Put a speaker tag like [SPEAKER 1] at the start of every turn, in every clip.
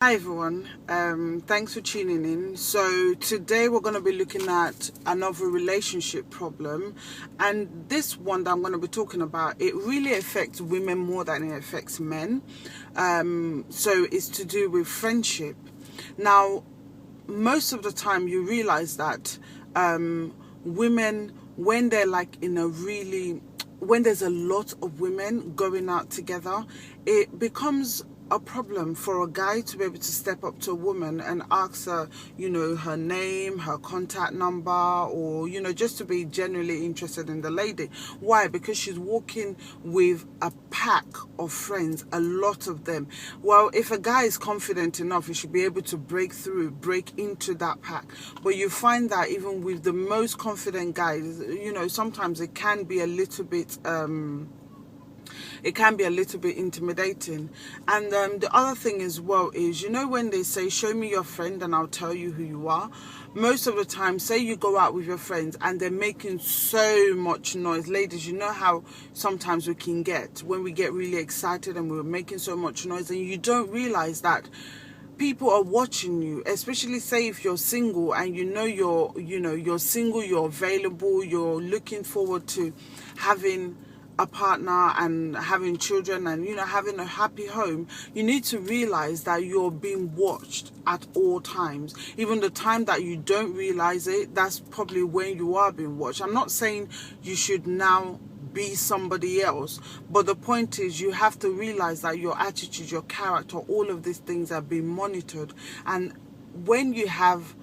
[SPEAKER 1] Hi everyone, thanks for tuning in. So today we're going to be looking at another relationship problem, and this one that I'm going to be talking about, it really affects women more than it affects men. So it's to do with friendship. Now, most of the time you realize that women, when they're like in a really, when there's a lot of women going out together, it becomes a problem for a guy to be able to step up to a woman and ask her, her name, her contact number, or, just to be genuinely interested in the lady. Why? Because she's walking with a pack of friends, a lot of them. Well, if a guy is confident enough, he should be able to break into that pack. But you find that even with the most confident guys, sometimes it can be a little bit intimidating. And the other thing as well is, when they say, show me your friend and I'll tell you who you are, most of the time, say you go out with your friends and they're making so much noise. Ladies, you know how sometimes we can get when we get really excited and we're making so much noise, and you don't realize that people are watching you, especially say if you're single and you're single, you're available, you're looking forward to having a partner and having children and having a happy home. You need to realize that you're being watched at all times. Even the time that you don't realize it, that's probably when you are being watched. I'm not saying you should now be somebody else, but the point is you have to realize that your attitude, your character, all of these things are being monitored. And when you have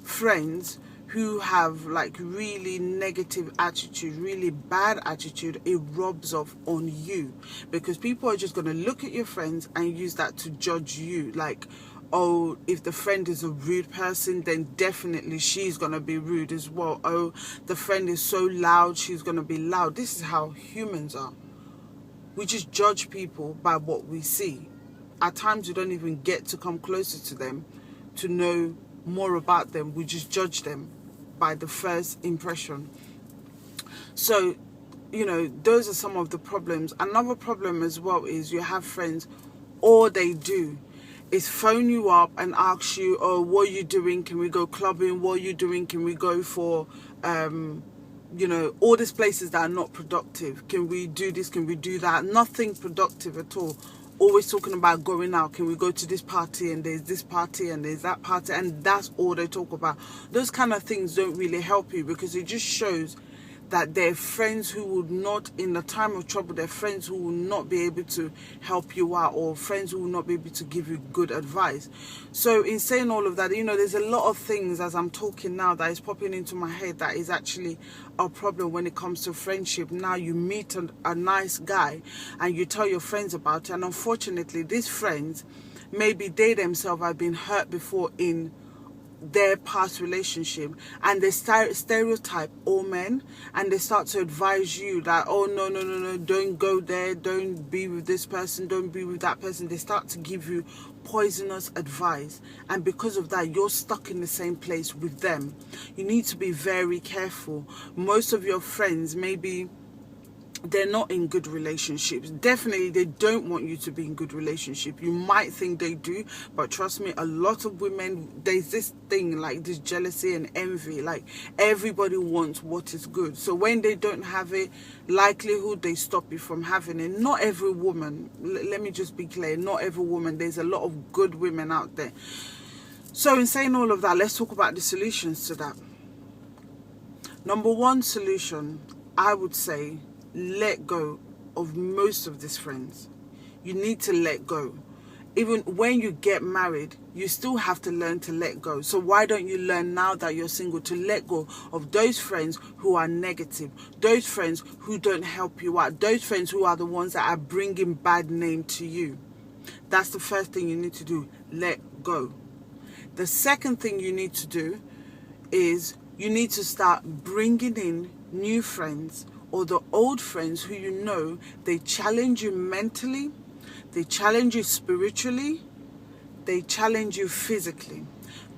[SPEAKER 1] friends who have like really negative attitude, really bad attitude, it rubs off on you, because people are just going to look at your friends and use that to judge you. Like, oh, if the friend is a rude person, then definitely she's going to be rude as well. Oh, the friend is so loud, she's going to be loud. This is how humans are. We just judge people by what we see. At times we don't even get to come closer to them to know more about them. We just judge them by the first impression. So, those are some of the problems. Another problem as well is you have friends, all they do is phone you up and ask you, oh, what are you doing? Can we go clubbing? What are you doing? Can we go for, all these places that are not productive? Can we do this? Can we do that? Nothing productive at all. Always talking about going out. Can we go to this party, and there's this party and there's that party, and that's all they talk about. Those kind of things don't really help you, because it just shows that they're friends who would not, in the time of trouble, they're friends who will not be able to help you out, or friends who will not be able to give you good advice. So in saying all of that, there's a lot of things as I'm talking now that is popping into my head that is actually a problem when it comes to friendship. Now you meet a nice guy and you tell your friends about it, and unfortunately these friends, maybe they themselves have been hurt before in their past relationship, and they stereotype all men, and they start to advise you that, oh, no, don't go there, don't be with this person, don't be with that person. They start to give you poisonous advice, and because of that you're stuck in the same place with them. You need to be very careful. Most of your friends, maybe they're not in good relationships. Definitely they don't want you to be in good relationship. You might think they do, but trust me, a lot of women, there's this thing like this jealousy and envy, like everybody wants what is good. So when they don't have it, likelihood they stop you from having it. Not every woman, let me just be clear, not every woman. There's a lot of good women out there. So in saying all of that, let's talk about the solutions to that. Number one solution, I would say, let go of most of these friends. You need to let go. Even when you get married, you still have to learn to let go. So why don't you learn now that you're single to let go of those friends who are negative, those friends who don't help you out, those friends who are the ones that are bringing bad name to you? That's the first thing you need to do. Let go. The second thing you need to do is you need to start bringing in new friends, or the old friends who they challenge you mentally, they challenge you spiritually, they challenge you physically.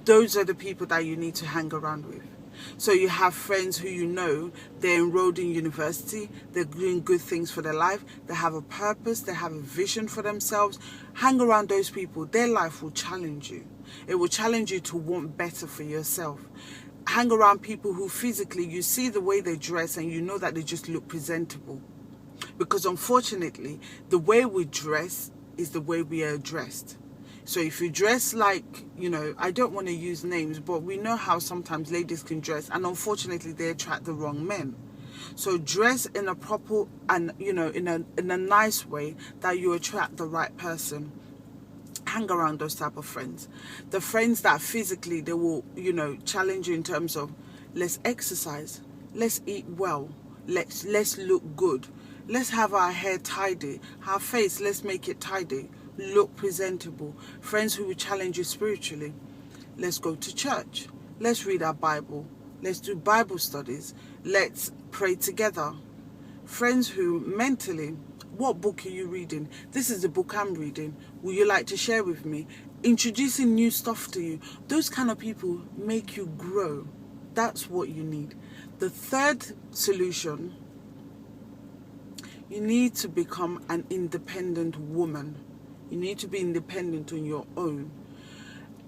[SPEAKER 1] Those are the people that you need to hang around with. So you have friends who you know, they're enrolled in university, they're doing good things for their life, they have a purpose, they have a vision for themselves. Hang around those people. Their life will challenge you. It will challenge you to want better for yourself. Hang around people who physically, you see the way they dress and you know that they just look presentable. Because unfortunately, the way we dress is the way we are dressed. So if you dress like, I don't want to use names, but we know how sometimes ladies can dress, and unfortunately they attract the wrong men. So dress in a proper and, in a nice way that you attract the right person. Hang around those type of friends. The friends that physically, they will, challenge you in terms of, let's exercise, let's eat well, let's look good, let's have our hair tidy, our face, let's make it tidy, look presentable. Friends who will challenge you spiritually. Let's go to church, let's read our Bible, let's do Bible studies, let's pray together. Friends who mentally, what book are you reading? This is the book I'm reading. Will you like to share with me? Introducing new stuff to you. Those kind of people make you grow. That's what you need. The third solution, you need to become an independent woman. You need to be independent on your own.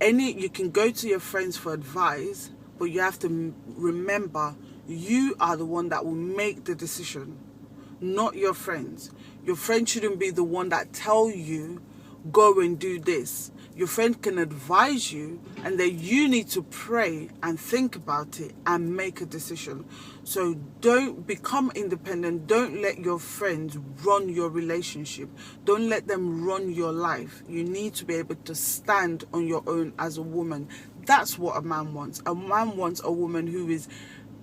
[SPEAKER 1] You can go to your friends for advice, but you have to remember you are the one that will make the decision, not your friends. Your friend shouldn't be the one that tell you, go and do this. Your friend can advise you, and then you need to pray and think about it and make a decision. So don't become independent. Don't let your friends run your relationship. Don't let them run your life. You need to be able to stand on your own as a woman. That's what a man wants. A man wants a woman who is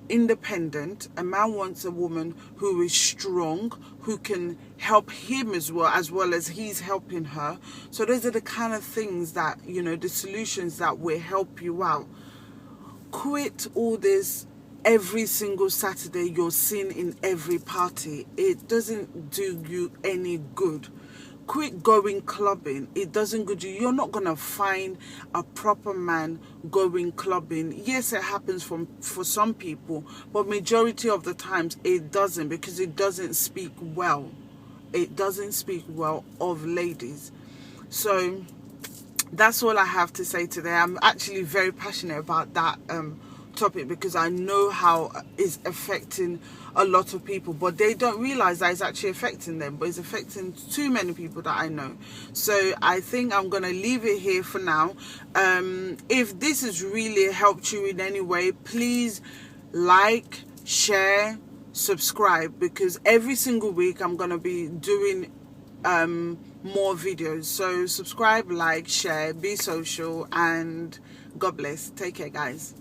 [SPEAKER 1] independent. A man wants a woman who is strong, who can help him as well as he's helping her. So those are the kind of things that, the solutions that will help you out. Quit all this every single Saturday you're seen in every party. It doesn't do you any good. Quit going clubbing. It doesn't go to you. You're not going to find a proper man going clubbing. Yes, it happens for some people, but majority of the times it doesn't, because it doesn't speak well. It doesn't speak well of ladies. So that's all I have to say today. I'm actually very passionate about that topic, because I know how it's affecting a lot of people, but they don't realize that it's actually affecting them, but it's affecting too many people that I know. So I think I'm gonna leave it here for now. If this has really helped you in any way, please like, share, subscribe, because every single week I'm gonna be doing more videos. So subscribe, like, share, be social, and God bless. Take care, guys.